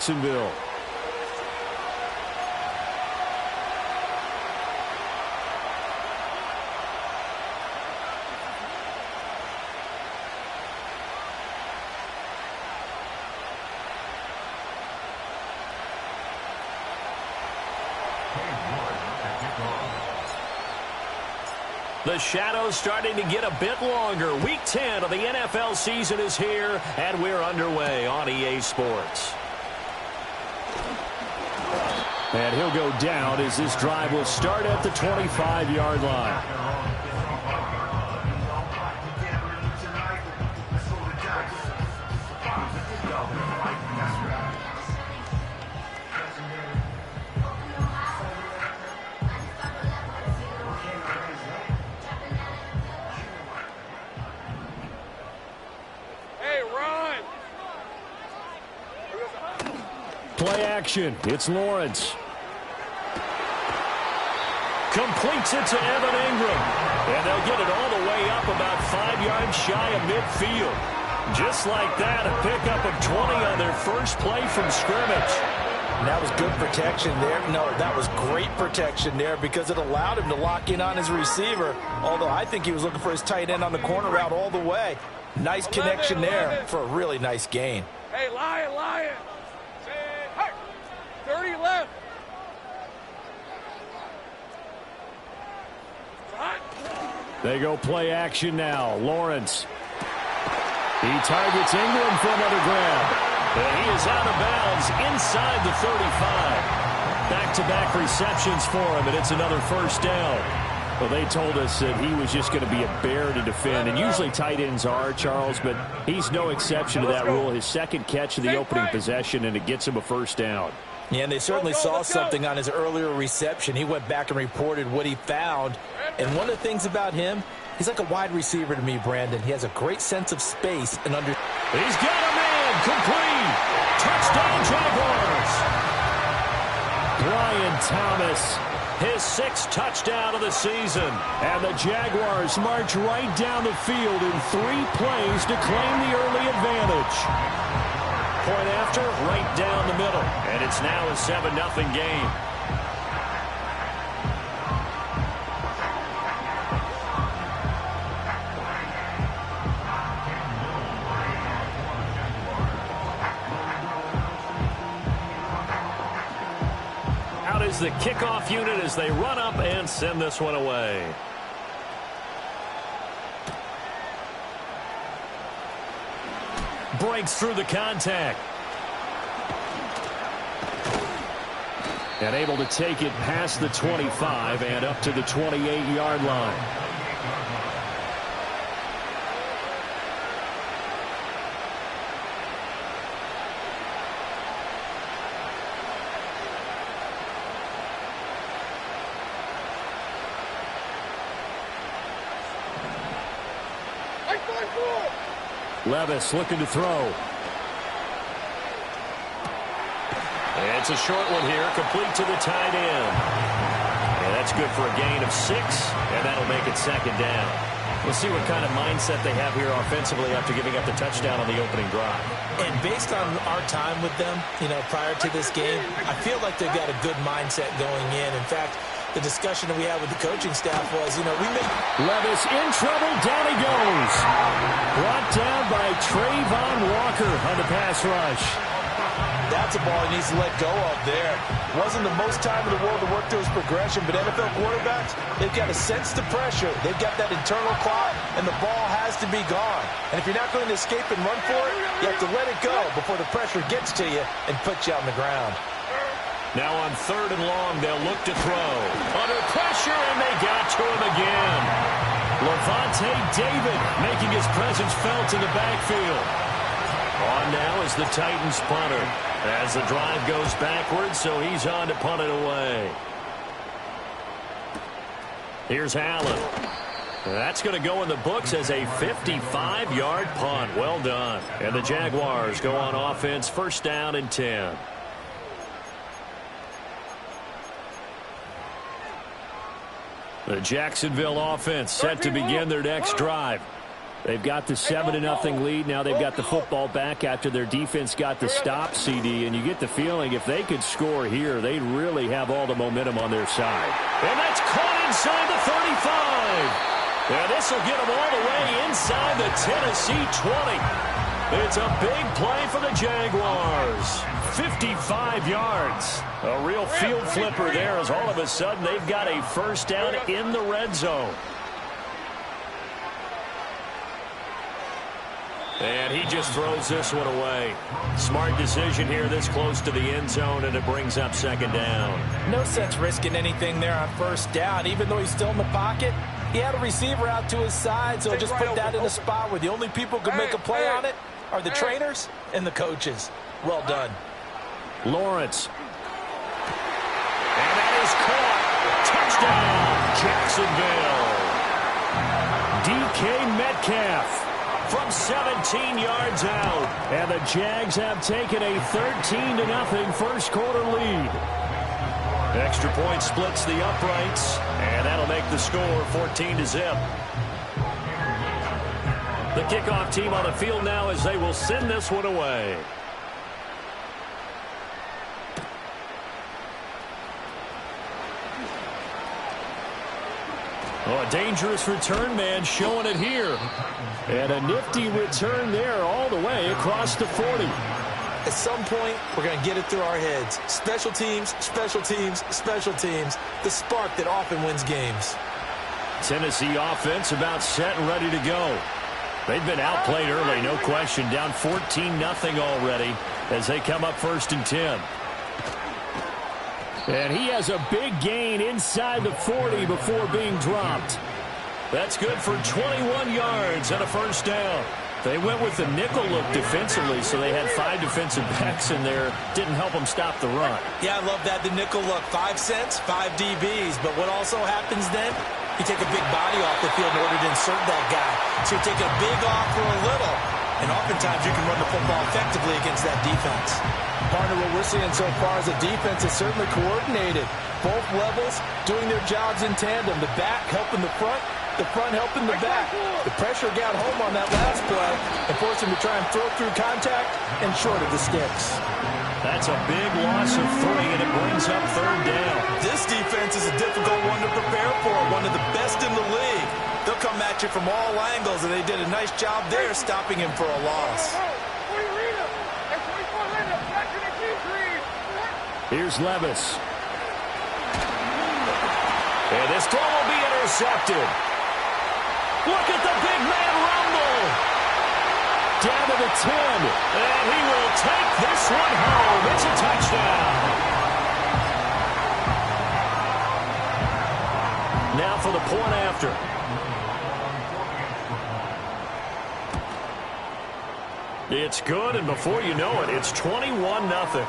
Jacksonville. The shadow's starting to get a bit longer. Week 10 of the NFL season is here, and we're underway on EA Sports. And he'll go down as this drive will start at the 25-yard line. Play action. It's Lawrence. Completes it to Evan Ingram. And they'll get it all the way up about 5 yards shy of midfield. Just like that, a pickup of 20 on their first play from scrimmage. And that was good protection there. No, that was great protection there because it allowed him to lock in on his receiver. Although I think he was looking for his tight end on the corner route all the way. Nice connection there for a really nice gain. Hey, Lion. 30 left. They go play action now. Lawrence. He targets Ingram for another grab. And he is out of bounds inside the 35. Back-to-back receptions for him, and it's another first down. Well, they told us that he was just going to be a bear to defend, and usually tight ends are, Charles, but he's no exception to that rule. His second catch of the opening possession, and it gets him a first down. Yeah, and they certainly saw something on his earlier reception. He went back and reported what he found. And one of the things about him, he's like a wide receiver to me, Brandon. He has a great sense of space and under. He's got a man complete. Touchdown, Jaguars. Brian Thomas, his 6th touchdown of the season. And the Jaguars march right down the field in 3 plays to claim the early advantage. Point after, right down the middle. And it's now a 7-0 game. Out is the kickoff unit as they run up and send this one away. Breaks through the contact. And able to take it past the 25 and up to the 28-yard line. Levis looking to throw. It's a short one here, complete to the tight end. And that's good for a gain of 6, and that'll make it 2nd down. We'll see what kind of mindset they have here offensively after giving up the touchdown on the opening drive. And based on our time with them, prior to this game, I feel like they've got a good mindset going in. In fact, the discussion that we had with the coaching staff was, we made Levis in trouble. Down he goes. Brought down by Trayvon Walker on the pass rush. That's a ball he needs to let go of there. Wasn't the most time in the world to work through his progression, but NFL quarterbacks, they've got to sense the pressure. They've got that internal clock, and the ball has to be gone. And if you're not going to escape and run for it, you have to let it go before the pressure gets to you and puts you on the ground. Now on 3rd and long, they'll look to throw. Under pressure, and they got to him again. Levante David making his presence felt in the backfield. On now is the Titans punter. As the drive goes backwards, so he's on to punt it away. Here's Allen. That's going to go in the books as a 55-yard punt. Well done. And the Jaguars go on offense, 1st down and 10. The Jacksonville offense set to begin their next drive. They've got the 7-0 lead. Now they've got the football back after their defense got the stop, CD. And you get the feeling if they could score here, they'd really have all the momentum on their side. And that's caught inside the 35. And this will get them all the way inside the Tennessee 20. It's a big play for the Jaguars. 55 yards. A real field flipper there as all of a sudden they've got a first down in the red zone. And he just throws this one away. Smart decision here this close to the end zone, and it brings up second down. No sense risking anything there on first down. Even though he's still in the pocket, he had a receiver out to his side, so just put that in a spot where the only people who can make a play on it are the trainers and the coaches. Well done. Lawrence. And that is caught. Touchdown, Jacksonville. DK Metcalf from 17 yards out. And the Jags have taken a 13-0 first quarter lead. Extra point splits the uprights, and that'll make the score 14-0. The kickoff team on the field now as they will send this one away. Oh, a dangerous return man showing it here. And a nifty return there all the way across the 40. At some point, we're going to get it through our heads. Special teams, special teams, special teams. The spark that often wins games. Tennessee offense about set and ready to go. They've been outplayed early, no question. Down 14-0 already as they come up 1st and 10. And he has a big gain inside the 40 before being dropped. That's good for 21 yards and a first down. They went with the nickel look defensively, so they had 5 defensive backs in there. Didn't help them stop the run. Yeah, I love that, the nickel look. 5 cents, 5 DBs. But what also happens then, you take a big body off the field in order to insert that guy. So you're taking a big off for a little. And oftentimes you can run the football effectively against that defense. Partner, what we're seeing so far is the defense is certainly coordinated. Both levels doing their jobs in tandem. The back helping the front helping the back. The pressure got home on that last play and forced him to try and throw through contact and short of the sticks. That's a big loss of 3, and it brings up 3rd down. This defense is a difficult one to prepare for, one of the best in the league. They'll come at you from all angles, and they did a nice job there stopping him for a loss. Here's Levis. And this throw will be intercepted. Look at the big man rumble. Down to the 10. And he will take this one home. It's a touchdown. Now for the point after. It's good, and before you know it, it's 21-0.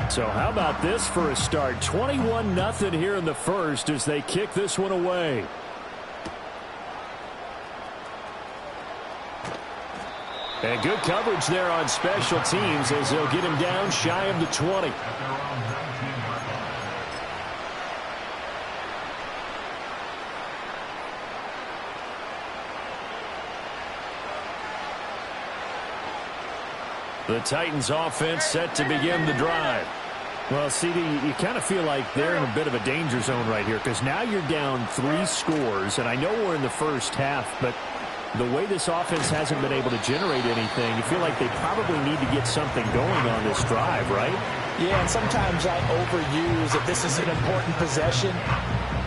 So how about this for a start? 21-0 here in the first as they kick this one away. And good coverage there on special teams as they'll get him down shy of the 20. The Titans offense set to begin the drive. Well, CD, you kind of feel like they're in a bit of a danger zone right here because now you're down 3 scores, and I know we're in the first half, but the way this offense hasn't been able to generate anything, you feel like they probably need to get something going on this drive, right? Yeah, and sometimes I overuse if this is an important possession.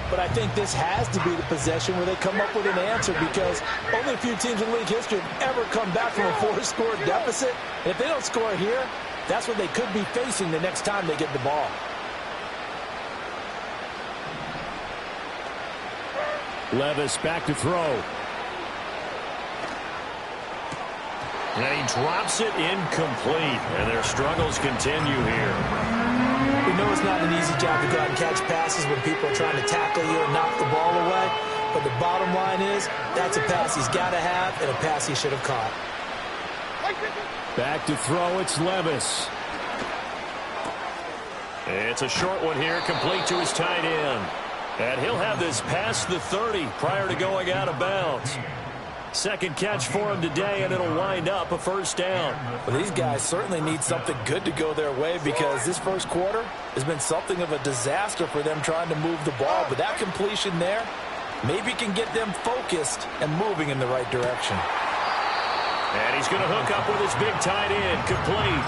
But I think this has to be the possession where they come up with an answer because only a few teams in league history have ever come back from a 4-score deficit. And if they don't score here, that's what they could be facing the next time they get the ball. Levis back to throw. And he drops it incomplete. And their struggles continue here. We know it's not an easy job to go out and catch passes when people are trying to tackle you and knock the ball away. But the bottom line is that's a pass he's got to have and a pass he should have caught. Back to throw, it's Levis. It's a short one here, complete to his tight end. And he'll have this past the 30 prior to going out of bounds. Second catch for him today, and it'll wind up a first down. Well, these guys certainly need something good to go their way because this first quarter has been something of a disaster for them trying to move the ball. But that completion there maybe can get them focused and moving in the right direction. And he's going to hook up with his big tight end, complete.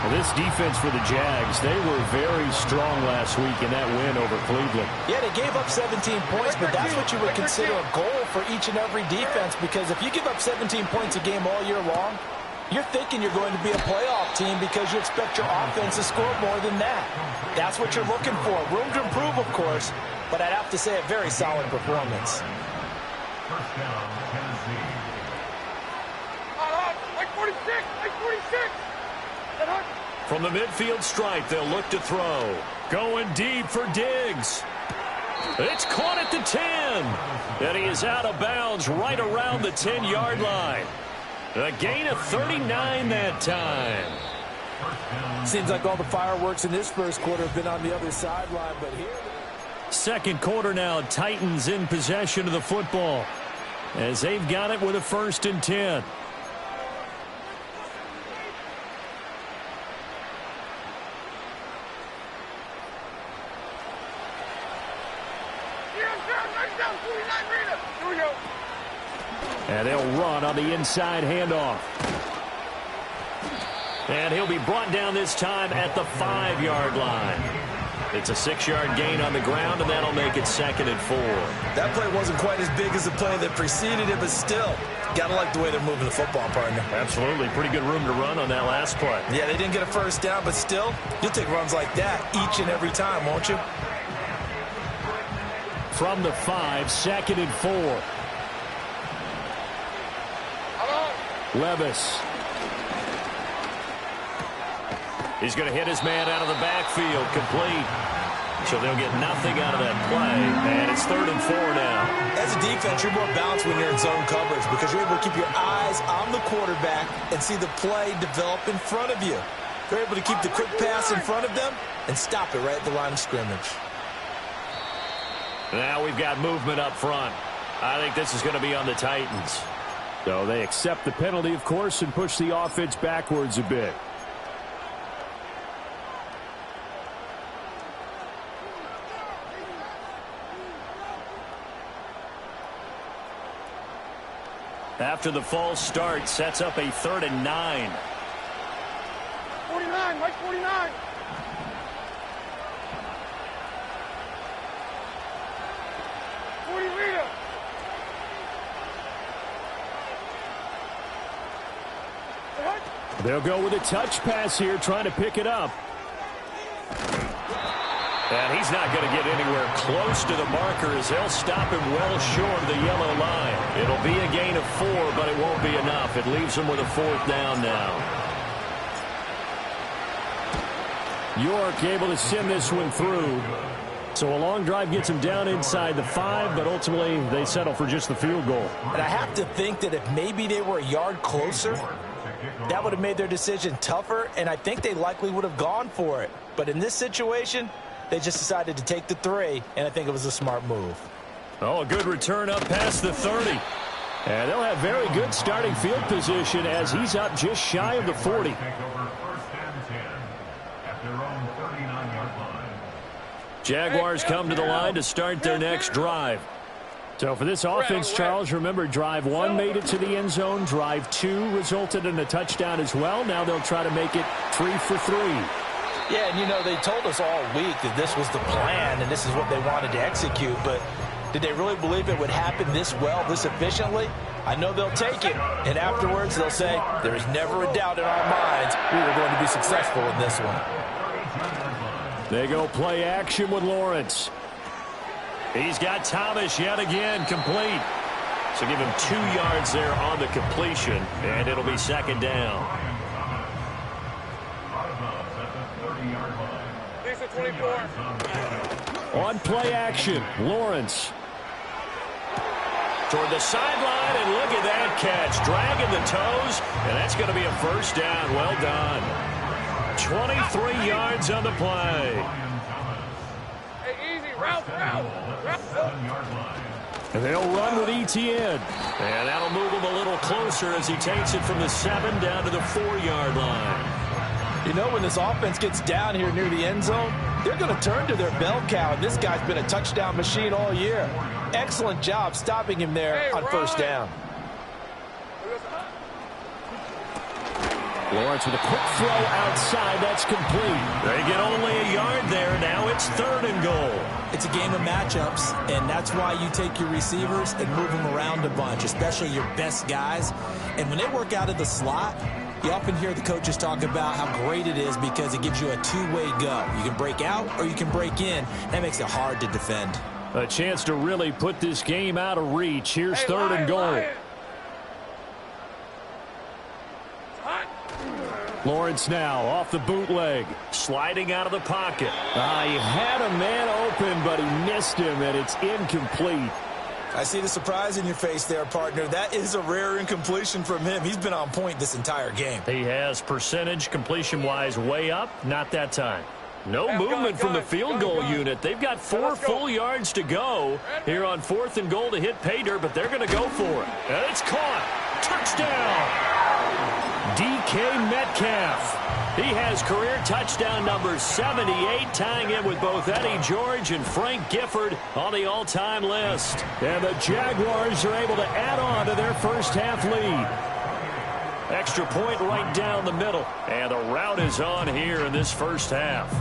Well, this defense for the Jags, they were very strong last week in that win over Cleveland. Yeah, they gave up 17 points, but that's what you would consider a goal for each and every defense because if you give up 17 points a game all year long, you're thinking you're going to be a playoff team because you expect your offense to score more than that. That's what you're looking for. Room to improve, of course, but I'd have to say a very solid performance. First down, Tennessee. Like 46, like 46. From the midfield stripe, they'll look to throw. Going deep for Diggs. It's caught at the 10. And he is out of bounds right around the 10-yard line. A gain of 39 that time. Seems like all the fireworks in this first quarter have been on the other sideline, but here... Second quarter now, Titans in possession of the football as they've got it with a 1st and 10. And they'll run on the inside handoff. And he'll be brought down this time at the 5-yard line. It's a 6-yard gain on the ground, and that'll make it 2nd and 4. That play wasn't quite as big as the play that preceded it, but still, got to like the way they're moving the football, partner. Absolutely. Pretty good room to run on that last play. Yeah, they didn't get a first down, but still, you'll take runs like that each and every time, won't you? From the 5, 2nd and 4. Levis. He's going to hit his man out of the backfield, complete. So they'll get nothing out of that play, and it's 3rd and 4 now. As a defense, you're more balanced when you're in zone coverage because you're able to keep your eyes on the quarterback and see the play develop in front of you. You're able to keep the quick pass in front of them and stop it right at the line of scrimmage. Now we've got movement up front. I think this is going to be on the Titans. So they accept the penalty, of course, and push the offense backwards a bit. After the false start, sets up a 3rd and 9. 49, Mike 49. They'll go with a touch pass here, trying to pick it up. And he's not going to get anywhere close to the marker as they'll stop him well short of the yellow line. It'll be a gain of 4, but it won't be enough. It leaves him with a 4th down now. York able to send this one through. So a long drive gets him down inside the 5, but ultimately they settle for just the field goal. And I have to think that if maybe they were a yard closer, that would have made their decision tougher, and I think they likely would have gone for it. But in this situation, they just decided to take the 3, and I think it was a smart move. Oh, a good return up past the 30. And they'll have very good starting field position as he's up just shy of the 40. Jaguars come to the line to start their next drive. So for this offense, Charles, remember, drive 1 made it to the end zone. Drive 2 resulted in a touchdown as well. Now they'll try to make it 3 for 3. Yeah, and you know, they told us all week that this was the plan and this is what they wanted to execute, but did they really believe it would happen this well, this efficiently? I know they'll take it, and afterwards they'll say, there is never a doubt in our minds we were going to be successful in this one. They go play action with Lawrence. He's got Thomas yet again, complete. So give him 2 yards there on the completion, and it'll be 2nd down. On play action, Lawrence. toward the sideline, and look at that catch. Dragging the toes, and that's going to be a first down. Well done. 23 yards on the play. Hey, easy. Route. And they'll run with ETN. And that'll move him a little closer as he takes it from the 7 down to the 4-yard line. You know, when this offense gets down here near the end zone, they're going to turn to their bell cow. And this guy's been a touchdown machine all year. Excellent job stopping him there on first down. Lawrence with a quick throw outside. That's complete. They get only a yard there. Now it's 3rd and goal. It's a game of matchups, and that's why you take your receivers and move them around a bunch, especially your best guys. And when they work out of the slot, you often hear the coaches talk about how great it is because it gives you a two-way go. You can break out or you can break in. That makes it hard to defend. A chance to really put this game out of reach. Here's 3rd and goal. Lawrence now off the bootleg, sliding out of the pocket. He had a man open, but he missed him, and it's incomplete. I see the surprise in your face there, partner. That is a rare incompletion from him. He's been on point this entire game. He has percentage completion-wise way up, not that time. No movement from the field goal unit. They've got 4 full yards to go here on 4th and goal to hit pay dirt, but they're going to go for it. And it's caught. Touchdown. DK Metcalf. He has career touchdown number 78, tying in with both Eddie George and Frank Gifford on the all-time list. And the Jaguars are able to add on to their first half lead. Extra point right down the middle. And the route is on here in this first half.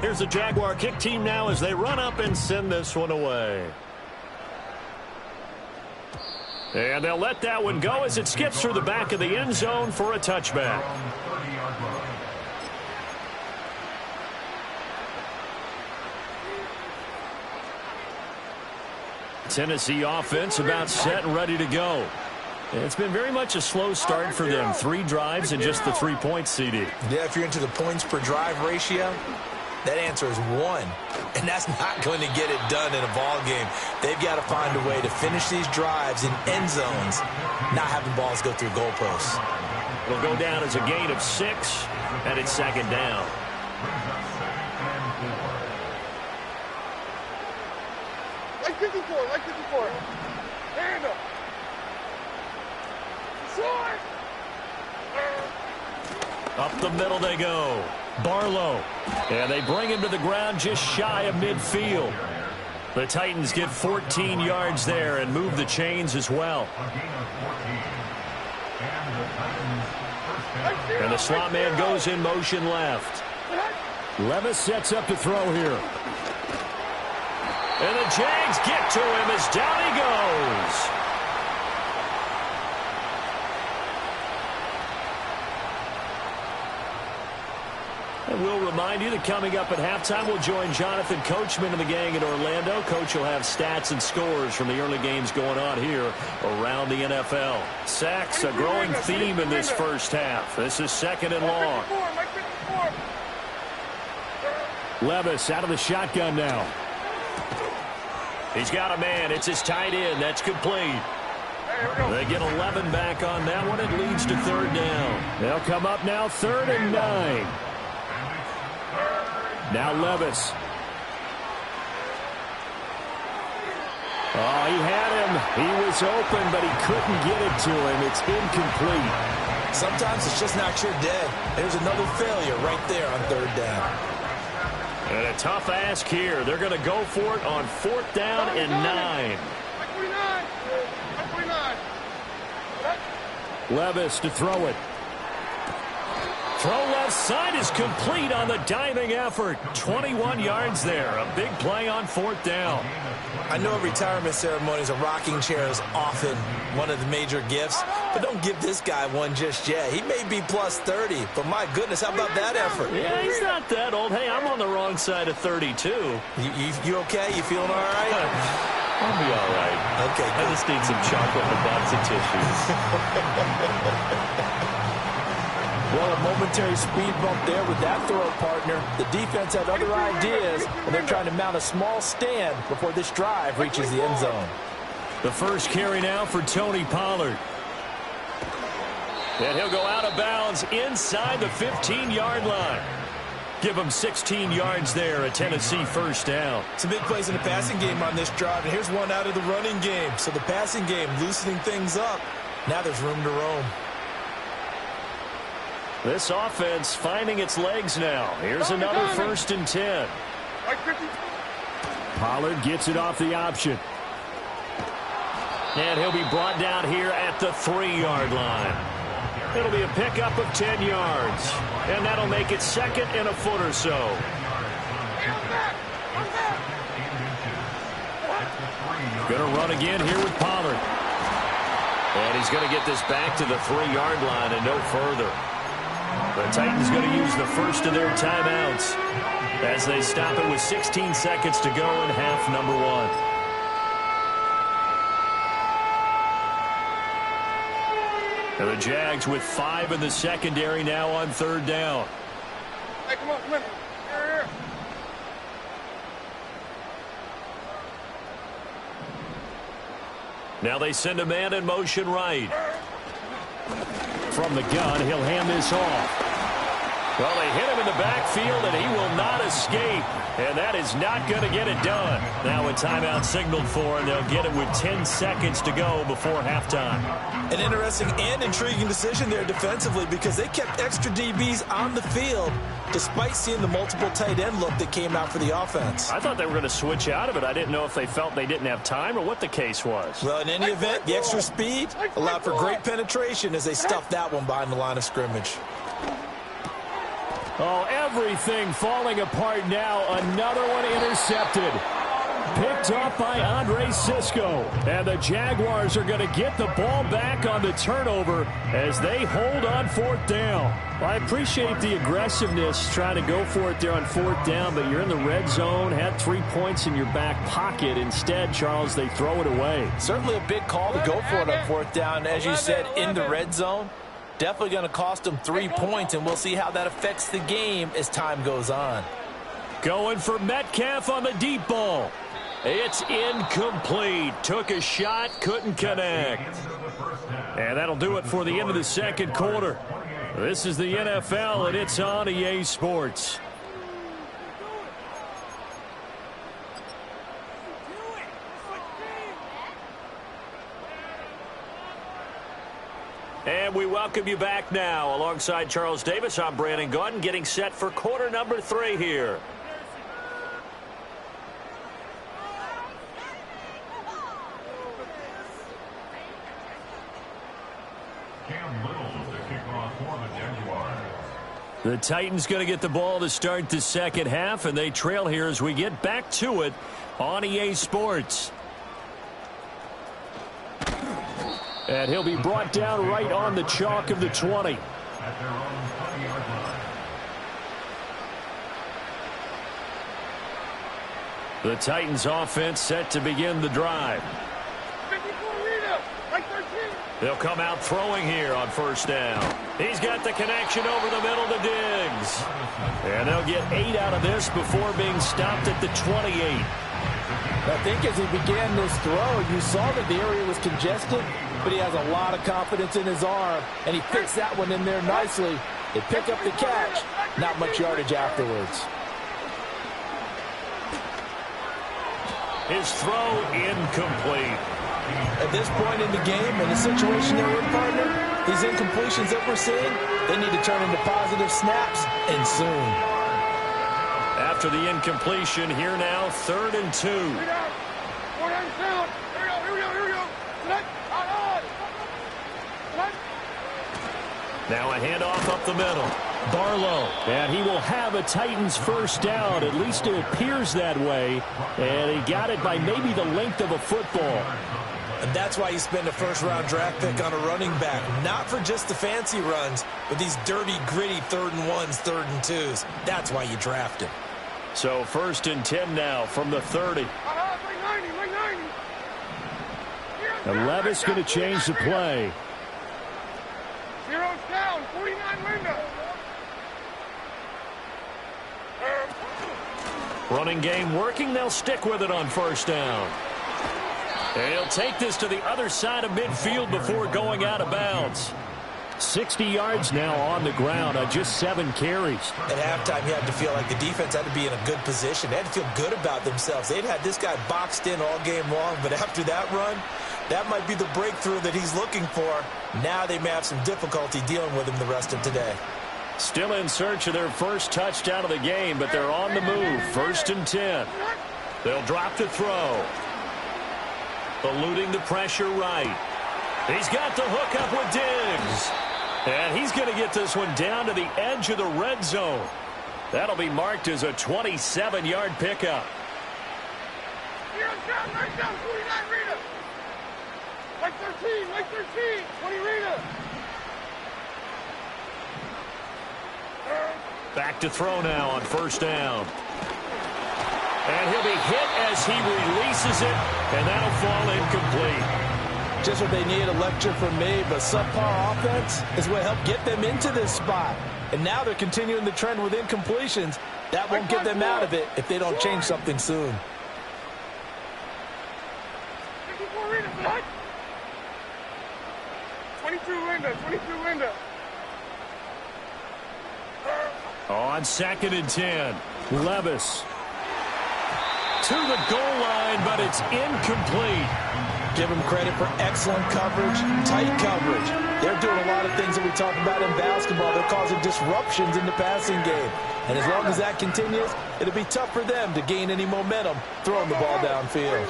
Here's the Jaguar kick team now as they run up and send this one away. And they'll let that one go as it skips through the back of the end zone for a touchback. Tennessee offense about set and ready to go. It's been very much a slow start for them. 3 drives and just the 3 points, CD. Yeah, if you're into the points per drive ratio, that answer is 1, and that's not going to get it done in a ball game. They've got to find a way to finish these drives in end zones, not having balls go through goalposts. It'll go down as a gain of 6, and it's 2nd down. Like 54. Hand up. Short. Up the middle they go. Barlow. And they bring him to the ground just shy of midfield. The Titans get 14 yards there and move the chains as well. And the slot man goes in motion left. Levis sets up to throw here. And the Jags get to him as down he goes. And we'll remind you that coming up at halftime, we'll join Jonathan Coachman and the gang in Orlando. Coach will have stats and scores from the early games going on here around the NFL. Sacks, a growing theme in this first half. This is 2nd and long. Levis out of the shotgun now. He's got a man. It's his tight end. That's complete. They get 11 back on that one. It leads to 3rd down. They'll come up now 3rd and 9. Now Levis. Oh, he had him. He was open, but he couldn't get it to him. It's incomplete. Sometimes it's just not your day. There's another failure right there on 3rd down. And a tough ask here. They're going to go for it on 4th down and 9. Levis to throw it. Throw left side is complete on the diving effort. 21 yards there. A big play on 4th down. I know retirement ceremonies, a rocking chair is often one of the major gifts, but don't give this guy one just yet. He may be plus 30, but my goodness, how about that effort? Yeah, he's not that old. Hey, I'm on the wrong side of 32. You okay? You feeling all right? I'll be all right. Okay, I just need some chocolate and a box of tissues. Well, a momentary speed bump there with that throw, partner. The defense had other ideas, and they're trying to mount a small stand before this drive reaches the end zone. The first carry now for Tony Pollard. And he'll go out of bounds inside the 15-yard line. Give him 16 yards there, a Tennessee first down. Some big plays in the passing game on this drive, and here's one out of the running game. So the passing game loosening things up. Now there's room to roam. This offense finding its legs now. Here's another 1st and 10. Pollard gets it off the option. And he'll be brought down here at the 3-yard line. It'll be a pickup of 10 yards. And that'll make it 2nd and a foot or so. Going to run again here with Pollard. And he's going to get this back to the 3-yard line and no further. The Titans going to use the first of their timeouts as they stop it with 16 seconds to go in half number 1. And the Jags with 5 in the secondary now on 3rd down. Hey, come on, come on. Here. Now they send a man in motion right. From the gun, he'll hand this off. Well, they hit him in the backfield, and he will not escape. And that is not going to get it done. Now a timeout signaled for, and they'll get it with 10 seconds to go before halftime. An interesting and intriguing decision there defensively because they kept extra DBs on the field despite seeing the multiple tight end look that came out for the offense. I thought they were going to switch out of it. I didn't know if they felt they didn't have time or what the case was. Well, in any event, the extra speed allowed for great penetration as they stuffed that one behind the line of scrimmage. Oh, everything falling apart now. Another one intercepted. Picked up by Andre Sisco. And the Jaguars are going to get the ball back on the turnover as they hold on 4th down. I appreciate the aggressiveness trying to go for it there on 4th down, but you're in the red zone, had 3 points in your back pocket. Instead, Charles, they throw it away. Certainly a big call to go for it on 4th down. As you said, in the red zone. Definitely going to cost them 3 points, and we'll see how that affects the game as time goes on. Going for Metcalf on the deep ball. It's incomplete. Took a shot, couldn't connect. And that'll do it for the end of the 2nd quarter. This is the NFL, and it's on EA Sports. And we welcome you back now. Alongside Charles Davis, I'm Brandon Gaudin, getting set for quarter number 3 here. The Titans going to get the ball to start the 2nd half, and they trail here as we get back to it on EA Sports. And he'll be brought down right on the chalk of the 20. The Titans offense set to begin the drive. They'll come out throwing here on 1st down. He's got the connection over the middle to Diggs. And they'll get 8 out of this before being stopped at the 28. I think as he began this throw, you saw that the area was congested, but he has a lot of confidence in his arm, and he fits that one in there nicely. They pick up the catch, not much yardage afterwards. His throw incomplete. At this point in the game, in the situation they're in, partner, these incompletions that we're seeing, they need to turn into positive snaps, and soon. After the incompletion, here now, 3rd and 2. Now a handoff up the middle. Barlow, and he will have a Titans first down. At least it appears that way. And he got it by maybe the length of a football. And that's why you spend a first-round draft pick on a running back. Not for just the fancy runs, but these dirty, gritty 3rd and 1s, 3rd and 2s. That's why you draft him. So 1st and 10 now from the 30. And Levis going to change the play. Zero's down. 49 Linda. Running game working. They'll stick with it on first down. And he'll take this to the other side of midfield before going out of bounds. 60 yards now on the ground on just 7 carries. At halftime, you had to feel like the defense had to be in a good position. They had to feel good about themselves. They'd had this guy boxed in all game long, but after that run, that might be the breakthrough that he's looking for. Now they may have some difficulty dealing with him the rest of today. Still in search of their first touchdown of the game, but they're on the move. 1st and 10. They'll drop to throw. Eluding the pressure right. He's got the hook up with Diggs. And he's going to get this one down to the edge of the red zone. That'll be marked as a 27-yard pickup. Right down, 49 Rita. Like 13, 20 Rita. Back to throw now on first down. And he'll be hit as he releases it, and that'll fall incomplete. Just what they need, a lecture from me, but subpar offense is what helped get them into this spot. And now they're continuing the trend with incompletions. That won't get them out of it if they don't change something soon. 54 Rita, 22 Linda. On 2nd and 10, Levis to the goal line, but it's incomplete. Give them credit for excellent coverage, tight coverage. They're doing a lot of things that we talk about in basketball. They're causing disruptions in the passing game. And as long as that continues, it'll be tough for them to gain any momentum throwing the ball downfield.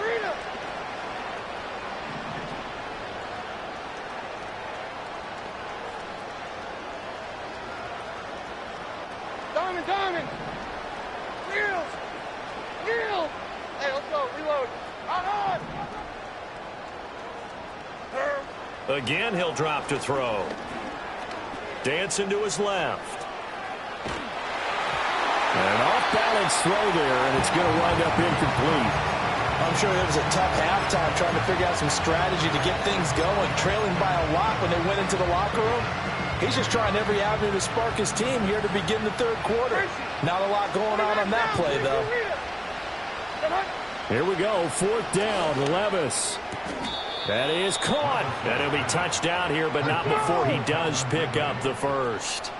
Diamond. Wheels. Hey, let's go. Reload. On. Again, he'll drop to throw. Dancing to his left. An off-balance throw there, and it's going to wind up incomplete. I'm sure it was a tough halftime trying to figure out some strategy to get things going. Trailing by a lot when they went into the locker room. He's just trying every avenue to spark his team here to begin the 3rd quarter. Not a lot going on that play, though. Here we go, 4th down, Levis. That is caught. And he'll be touched down here, but not before he does pick up the first.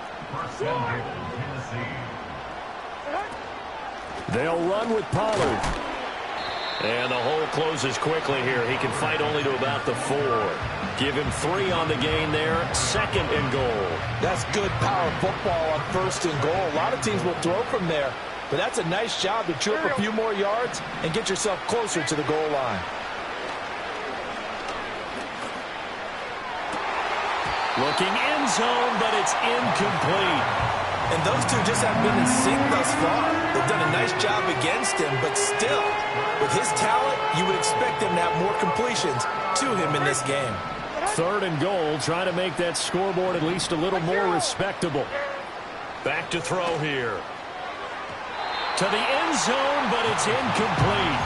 They'll run with Pollard. And the hole closes quickly here. He can fight only to about the 4. Give him 3 on the gain there. 2nd and goal. That's good power football on 1st and goal. A lot of teams will throw from there. But that's a nice job to chew up a few more yards and get yourself closer to the goal line. Looking end zone, but it's incomplete. And those two just haven't been in sync thus far. They've done a nice job against him, but still, with his talent, you would expect them to have more completions to him in this game. 3rd and goal, trying to make that scoreboard at least a little more respectable. Back to throw here. To the end zone, but it's incomplete.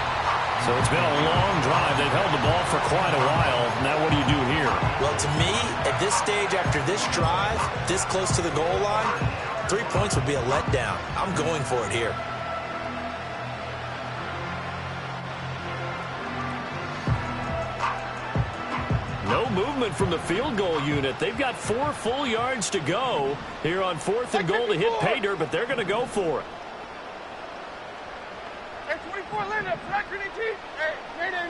So it's been a long drive. They've held the ball for quite a while. Now what do you do here? Well, to me, at this stage after this drive, this close to the goal line, 3 points would be a letdown. I'm going for it here. No movement from the field goal unit. They've got 4 full yards to go here on 4th and goal to hit pay dirt, but they're going to go for it. Hey, 24 Linda, fractured in teeth. Hey, mayday.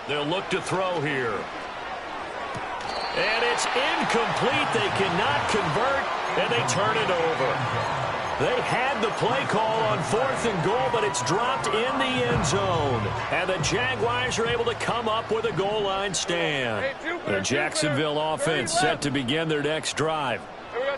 They'll look to throw here. And it's incomplete. They cannot convert, and they turn it over. They had the play call on 4th and goal, but it's dropped in the end zone. And the Jaguars are able to come up with a goal line stand. The Jacksonville offense set to begin their next drive.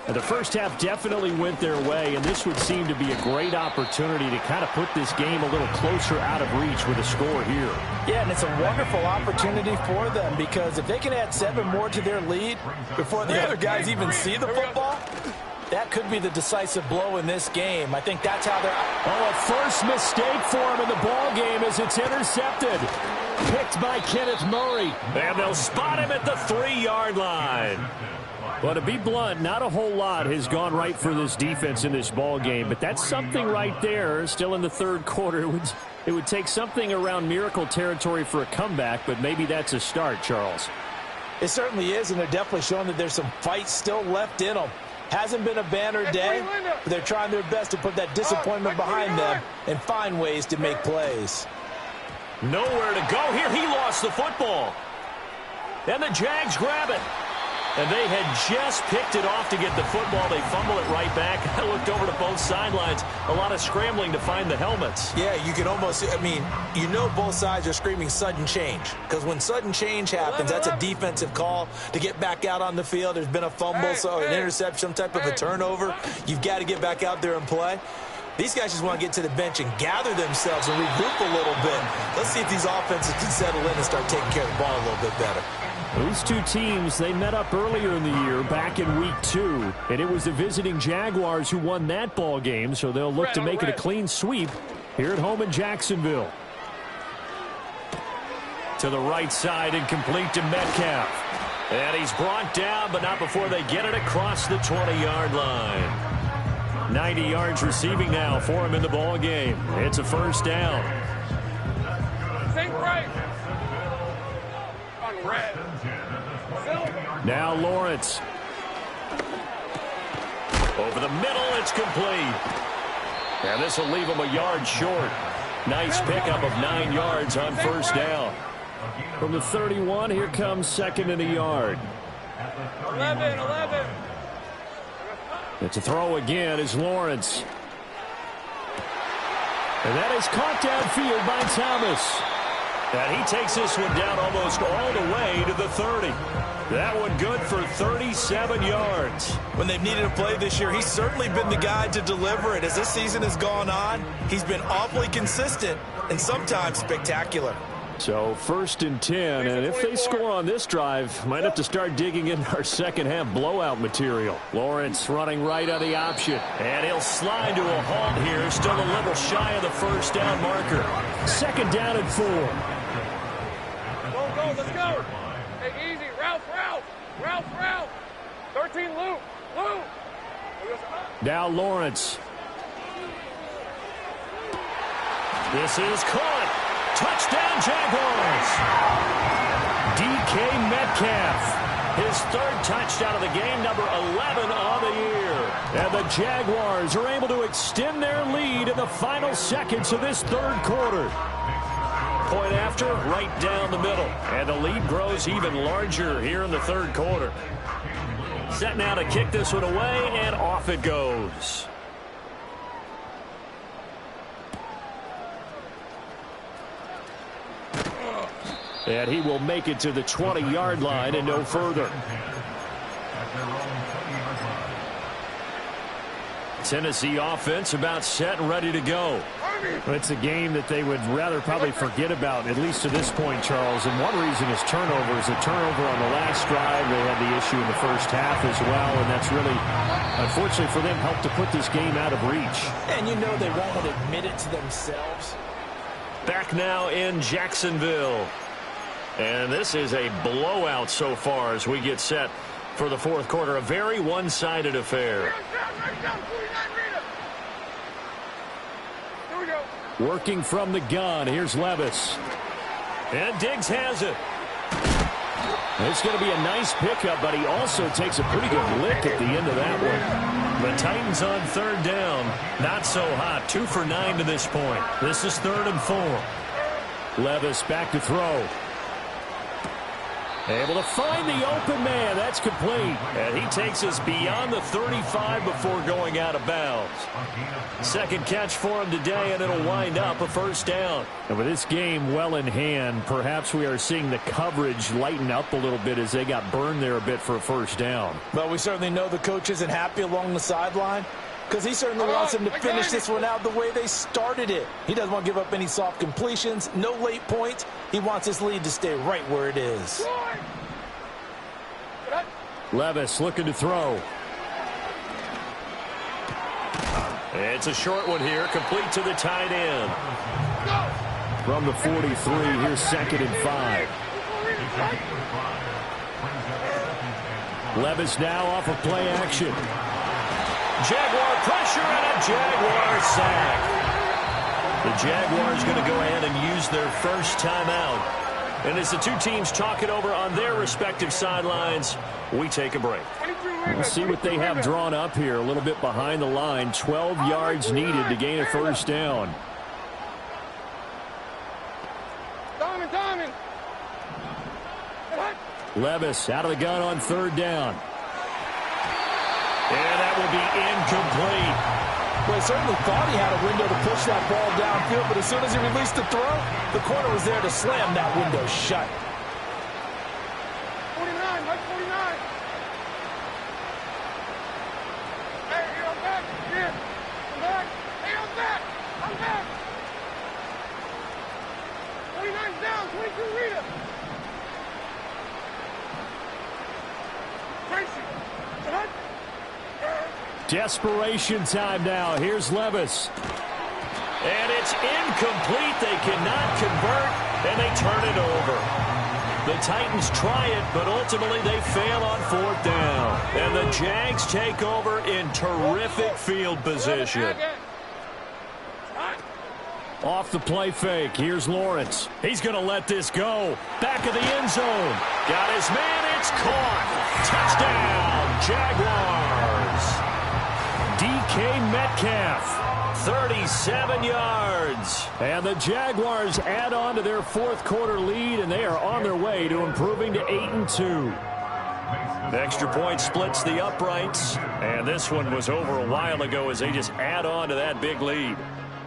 And the first half definitely went their way, and this would seem to be a great opportunity to kind of put this game a little closer out of reach with a score here. Yeah, and it's a wonderful opportunity for them because if they can add 7 more to their lead before the other guys even see the football, That could be the decisive blow in this game. I think that's how they're... Oh, a first mistake for him in the ball game as it's intercepted. Picked by Kenneth Murray. And they'll spot him at the 3-yard line. Well, to be blunt, not a whole lot has gone right for this defense in this ball game, but that's something right there. Still in the third quarter. It would take something around miracle territory for a comeback, but maybe that's a start, Charles. It certainly is, and they're definitely showing that there's some fight still left in them. Hasn't been a banner day, but they're trying their best to put that disappointment behind them and find ways to make plays. Nowhere to go here. He lost the football. And the Jags grab it. And they had just picked it off to get the football. They fumble it right back. I looked over to both sidelines. A lot of scrambling to find the helmets. Yeah, you can almost, I mean, you know both sides are screaming sudden change. Because when sudden change happens, that's a defensive call to get back out on the field. There's been a fumble, so an interception, some type of a turnover. You've got to get back out there and play. These guys just want to get to the bench and gather themselves and regroup a little bit. Let's see if these offenses can settle in and start taking care of the ball a little bit better. These two teams, they met up earlier in the year, back in week 2, and it was the visiting Jaguars who won that ball game, so they'll look to make it a clean sweep here at home in Jacksonville. To the right side and complete to Metcalf. And he's brought down, but not before they get it across the 20-yard line. 90 yards receiving now for him in the ball game. It's a first down. Same right. On red. Now Lawrence. Over the middle, it's complete. And this will leave him a yard short. Nice pickup of 9 yards on first down. From the 31, here comes second and a yard. 11. It's a throw again as Lawrence. And that is caught downfield by Thomas. And he takes this one down almost all the way to the 30. That one good for 37 yards. When they've needed a play this year, he's certainly been the guy to deliver it. As this season has gone on, he's been awfully consistent and sometimes spectacular. So first and 10, and if they score on this drive, might have to start digging in our second half blowout material. Lawrence running right on the option, and he'll slide to a halt here, still a little shy of the first down marker. Second down and 4. Go, let's go. Hey, easy, Ralph. 13, Luke. Now Lawrence. This is caught. Touchdown, Jaguars. DK Metcalf. His third touchdown of the game, number 11 on the year. And the Jaguars are able to extend their lead in the final seconds of this third quarter. Point after, right down the middle. And the lead grows even larger here in the third quarter. Set now to kick this one away, and off it goes. And he will make it to the 20-yard line and no further. Tennessee offense about set and ready to go. It's a game that they would rather probably forget about, at least to this point, Charles. And one reason is turnovers. A turnover on the last drive. They had the issue in the first half as well, and that's really, unfortunately for them, helped to put this game out of reach. And you know they won't admit it to themselves. Back now in Jacksonville. And this is a blowout so far as we get set for the fourth quarter. A very one-sided affair. Working from the gun. Here's Levis. And Diggs has it. It's going to be a nice pickup, but he also takes a pretty good lick at the end of that one. The Titans on third down. Not so hot. 2 for 9 to this point. This is 3rd and 4. Levis back to throw. Able to find the open man. That's complete. And he takes us beyond the 35 before going out of bounds. Second catch for him today, and it'll wind up a first down. And with this game well in hand, perhaps we are seeing the coverage lighten up a little bit as they got burned there a bit for a first down. Well, we certainly know the coach isn't happy along the sideline because he certainly wants them to finish this one out the way they started it. He doesn't want to give up any soft completions, no late points. He wants his lead to stay right where it is. Levis looking to throw. It's a short one here, complete to the tight end. Go. From the 43, here's 2nd and 5. Levis now off of play action. Jaguar pressure and a Jaguar sack. The Jaguars going to go ahead and use their first timeout. And as the two teams talk it over on their respective sidelines, we take a break. We'll see what they have drawn up here. A little bit behind the line. 12 yards needed to gain a first down. Diamond. Levis out of the gun on 3rd down. And that will be incomplete. Well, he certainly thought he had a window to push that ball downfield, but as soon as he released the throw, the corner was there to slam that window shut. 49, Mike 49. Hey, I'm back. Here. I'm back. Hey, I'm back. I'm back. 49's down. 22, Rita. Tracy. Cut. Desperation time now. Here's Levis. And it's incomplete. They cannot convert, and they turn it over. The Titans try it, but ultimately they fail on 4th down. And the Jags take over in terrific field position. Off the play fake. Here's Lawrence. He's going to let this go. Back of the end zone. Got his man. It's caught. Touchdown, Jaguars. DK Metcalf, 37 yards. And the Jaguars add on to their 4th quarter lead, and they are on their way to improving to 8-2. Extra point splits the uprights, and this one was over a while ago as they just add on to that big lead.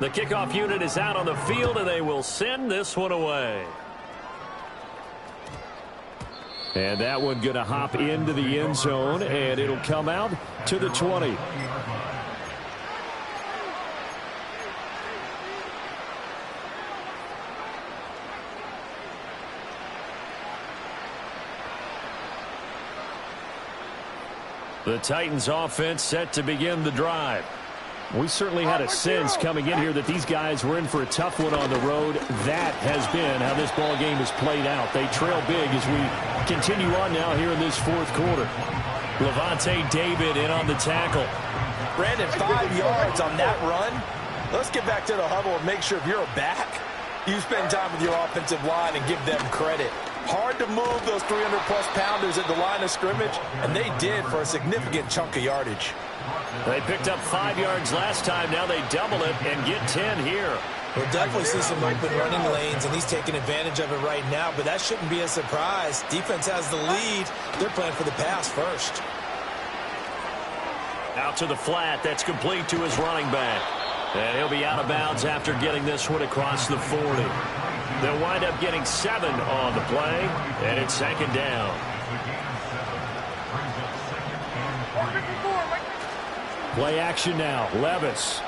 The kickoff unit is out on the field, and they will send this one away. And that one going to hop into the end zone, and it'll come out to the 20. The Titans offense set to begin the drive. We certainly had a sense coming in here that these guys were in for a tough one on the road. That has been how this ball game has played out. They trail big as we continue on now here in this 4th quarter. Levante David in on the tackle. Brandon, 5 yards on that run. Let's get back to the huddle and make sure if you're a back, you spend time with your offensive line and give them credit. Hard to move those 300-plus pounders at the line of scrimmage, and they did for a significant chunk of yardage. They picked up 5 yards last time. Now they double it and get 10 here. We'll definitely see some open running lanes, and he's taking advantage of it right now, but that shouldn't be a surprise. Defense has the lead. They're playing for the pass first. Out to the flat. That's complete to his running back. And he'll be out of bounds after getting this one across the 40. They'll wind up getting 7 on the play, and it's 2nd down. Play action now. Levis.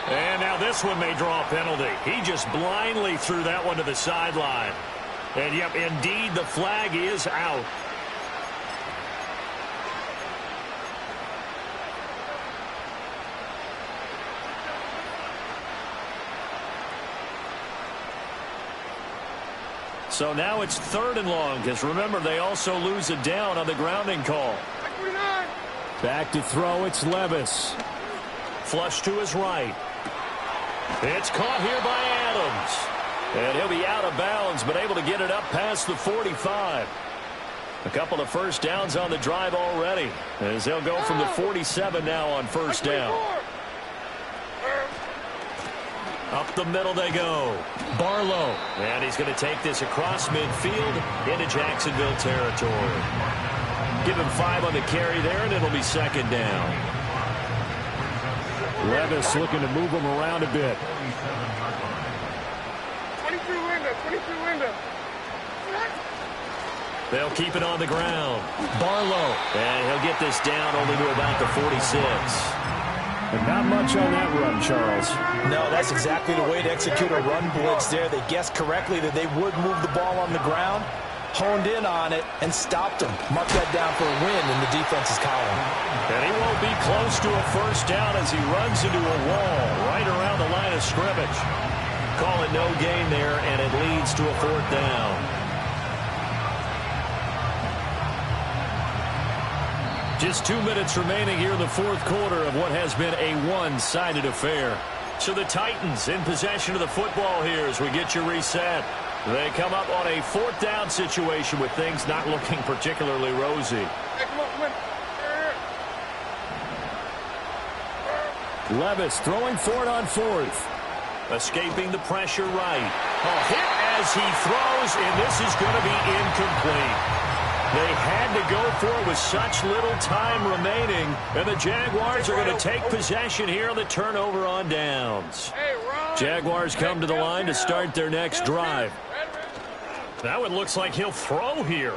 And now this one may draw a penalty. He just blindly threw that one to the sideline. And, yep, indeed, the flag is out. So now it's 3rd and long, because remember, they also lose a down on the grounding call. Back to throw, it's Levis. Flush to his right. It's caught here by Adams. And he'll be out of bounds, but able to get it up past the 45. A couple of first downs on the drive already, as they'll go from the 47 now on 1st down. Up the middle they go. Barlow. And he's going to take this across midfield into Jacksonville territory. Give him 5 on the carry there, and it'll be 2nd down. Levis looking to move him around a bit. 22 window. They'll keep it on the ground. Barlow. And he'll get this down only to about the 46. And not much on that run, Charles. No, that's exactly the way to execute a run blitz there. They guessed correctly that they would move the ball on the ground. honed in on it and stopped him. Mark that down for a win in the defense's column. And he won't be close to a first down as he runs into a wall right around the line of scrimmage. Call it no gain there, and it leads to a fourth down. Just 2 minutes remaining here in the fourth quarter of what has been a one-sided affair. So the Titans in possession of the football here as we get you reset. They come up on a fourth down situation with things not looking particularly rosy. Levis throwing for it on fourth. Escaping the pressure right. A hit as he throws, and this is going to be incomplete. They had to go for it with such little time remaining, and the Jaguars are going to take possession here on the turnover on downs. Jaguars come to the line to start their next drive. Now it looks like he'll throw here.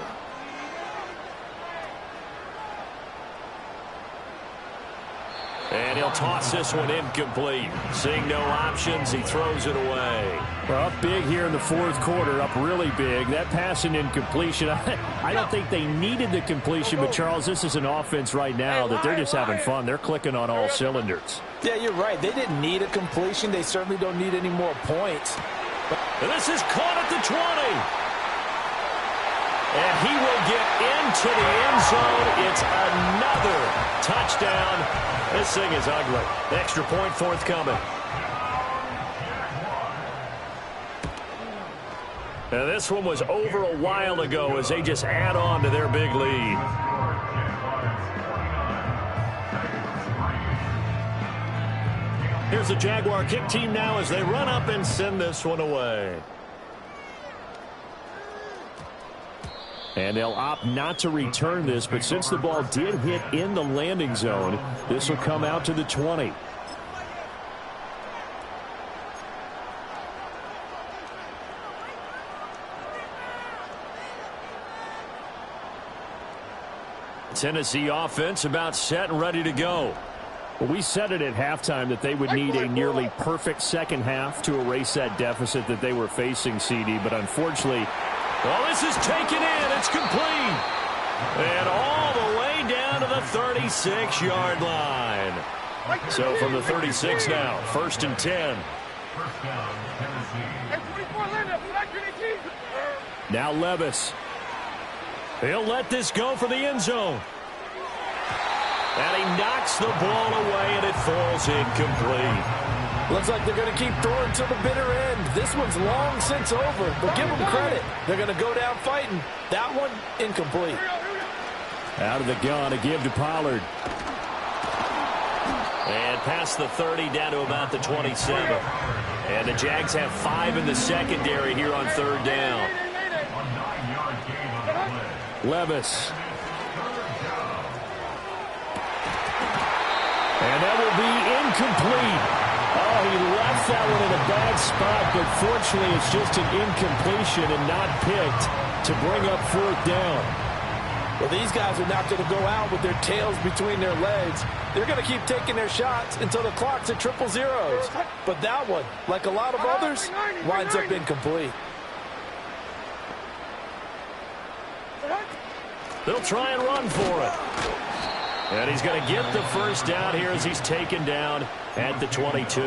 And he'll toss this one incomplete. Seeing no options, he throws it away. Well, up big here in the fourth quarter, up really big. That pass and incompletion, I don't think they needed the completion, but Charles, this is an offense right now that they're just having fun. They're clicking on all cylinders. Yeah, you're right. They didn't need a completion. They certainly don't need any more points. And this is caught at the 20. And he will get into the end zone. It's another touchdown. This thing is ugly. Extra point forthcoming. And this one was over a while ago as they just add on to their big lead. Here's the Jaguar kick team now as they run up and send this one away. And they'll opt not to return this, but since the ball did hit in the landing zone, this will come out to the 20. Tennessee offense about set and ready to go. Well, we said it at halftime that they would need a nearly perfect second half to erase that deficit that they were facing, CD, but unfortunately, well, this is taken in. It's complete. And all the way down to the 36-yard line. So from the 36 now, 1st and 10. Now Levis. He'll let this go for the end zone. And he knocks the ball away, and it falls incomplete. Looks like they're going to keep throwing to the bitter end. This one's long since over, but give them credit. They're going to go down fighting. That one, incomplete. Out of the gun, a give to Pollard. And past the 30, down to about the 27. And the Jags have 5 in the secondary here on 3rd down. Levis. And that will be incomplete. Oh, he left that one in a bad spot, but fortunately it's just an incompletion and not picked to bring up 4th down. Well, these guys are not going to go out with their tails between their legs. They're going to keep taking their shots until the clock's at 000. But that one, like a lot of others, winds up incomplete. They'll try and run for it. And he's going to get the first down here as he's taken down at the 22.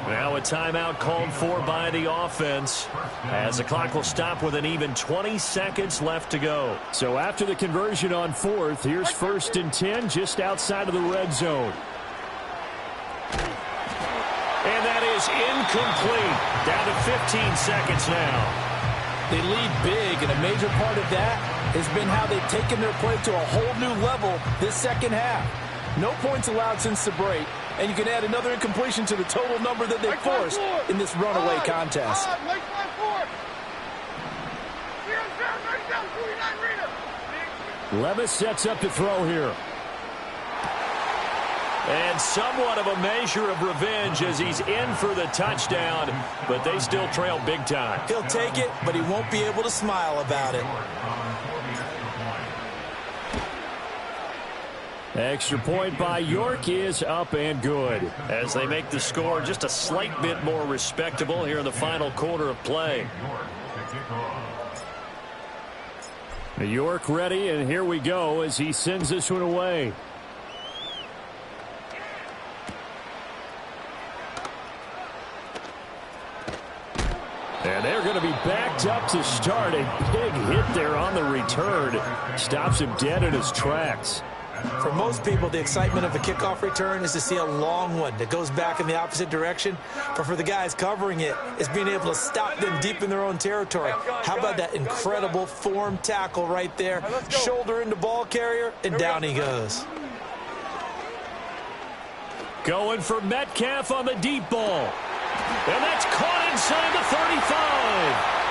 Now a timeout called for by the offense as the clock will stop with an even 20 seconds left to go. So after the conversion on 4th, here's 1st and 10 just outside of the red zone. And that is incomplete. Down to 15 seconds now. They lead big, and a major part of that has been how they've taken their play to a whole new level this second half. No points allowed since the break, and you can add another incompletion to the total number that they forced in this runaway contest. Levis sets up to throw here. And somewhat of a measure of revenge as he's in for the touchdown, but they still trail big time. He'll take it, but he won't be able to smile about it. Extra point by York is up and good. As they make the score just a slight bit more respectable here in the final quarter of play. York ready, and here we go as he sends this one away. And they're going to be backed up to start. A big hit there on the return. Stops him dead in his tracks. For most people, the excitement of a kickoff return is to see a long one that goes back in the opposite direction. But for the guys covering it, it's being able to stop them deep in their own territory. How about that incredible form tackle right there? Shoulder into ball carrier, and down he goes. Going for Metcalf on the deep ball. And that's caught inside the 35.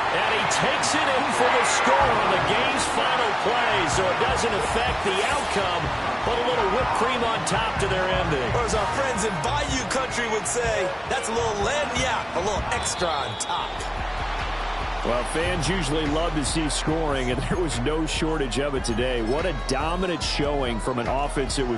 And he takes it in for the score on the game's final play, so it doesn't affect the outcome, but a little whipped cream on top to their ending. Or as our friends in Bayou Country would say, that's a little lagniappe, a little extra on top. Well, fans usually love to see scoring, and there was no shortage of it today. What a dominant showing from an offense that was